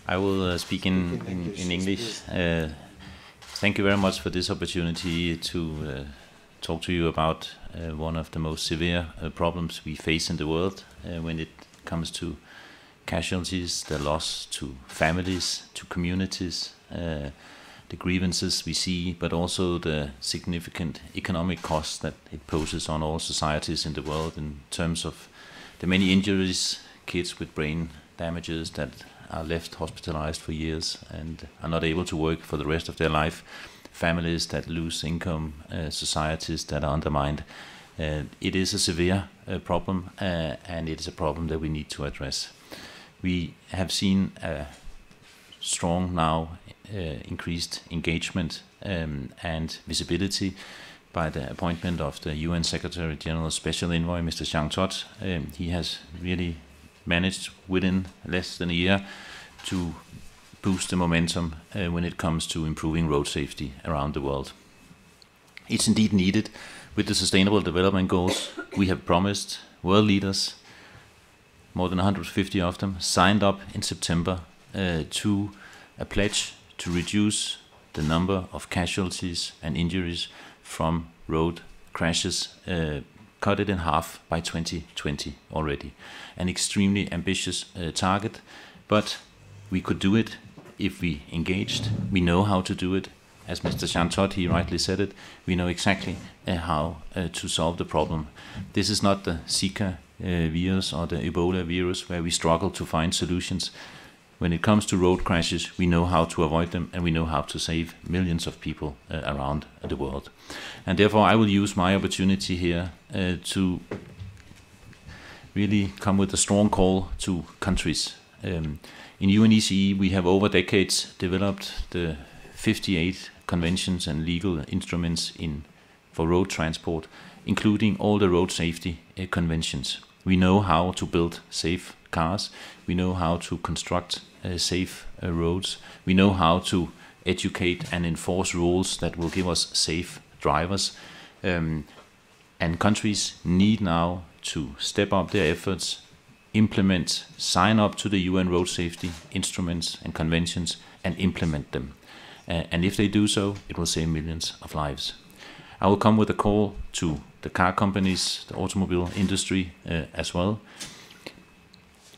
I will speak in English. Thank you very much for this opportunity to talk to you about one of the most severe problems we face in the world when it comes to casualties, the loss to families, to communities, the grievances we see, but also the significant economic costs that it poses on all societies in the world in terms of the many injuries, kids with brain damages that are left hospitalized for years and are not able to work for the rest of their life, families that lose income, societies that are undermined. It is a severe problem, and it is a problem that we need to address. We have seen a strong now increased engagement and visibility by the appointment of the UN Secretary General Special Envoy, Mr. Jean Todt. He has really managed within less than a year to boost the momentum when it comes to improving road safety around the world. It's indeed needed. With the Sustainable Development Goals, we have promised world leaders, more than 150 of them, signed up in September to a pledge to reduce the number of casualties and injuries from road crashes, cut it in half by 2020 already. An extremely ambitious target, but we could do it if we engaged. We know how to do it. As Mr. Jean Todt, he rightly said it, we know exactly how to solve the problem. This is not the Zika virus or the Ebola virus where we struggle to find solutions. When it comes to road crashes, we know how to avoid them, and we know how to save millions of people around the world. And therefore I will use my opportunity here to really come with a strong call to countries. In UNECE we have over decades developed the 58 conventions and legal instruments for road transport, including all the road safety conventions. We know how to build safe cars, we know how to construct safe roads, we know how to educate and enforce rules that will give us safe drivers, and countries need now to step up their efforts, implement, sign up to the UN road safety instruments and conventions and implement them. And if they do so, it will save millions of lives. I will come with a call to the car companies, the automobile industry as well.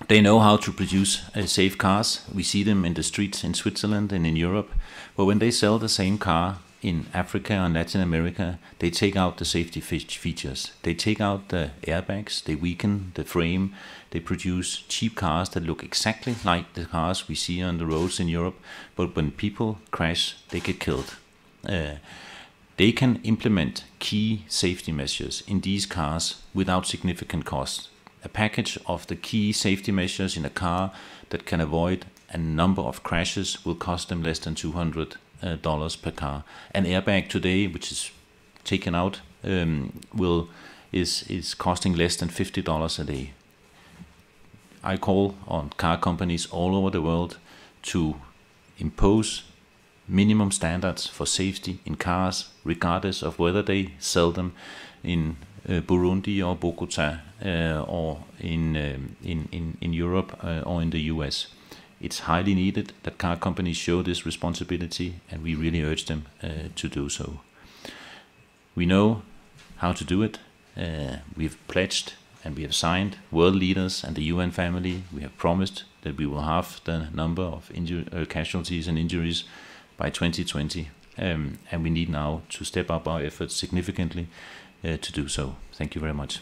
They know how to produce safe cars. We see them in the streets in Switzerland and in Europe. But when they sell the same car in Africa and Latin America, they take out the safety features. They take out the airbags, they weaken the frame, they produce cheap cars that look exactly like the cars we see on the roads in Europe, but when people crash, they get killed. They can implement key safety measures in these cars without significant cost. A package of the key safety measures in a car that can avoid a number of crashes will cost them less than $200 per car. An airbag today, which is taken out, is costing less than $50 a day. I call on car companies all over the world to impose minimum standards for safety in cars, regardless of whether they sell them in Burundi or Bogota or in Europe or in the US. It's highly needed that car companies show this responsibility, and we really urge them to do so. We know how to do it. We've pledged and we have signed, world leaders and the UN family. We have promised that we will halve the number of casualties and injuries by 2020, and we need now to step up our efforts significantly to do so. Thank you very much.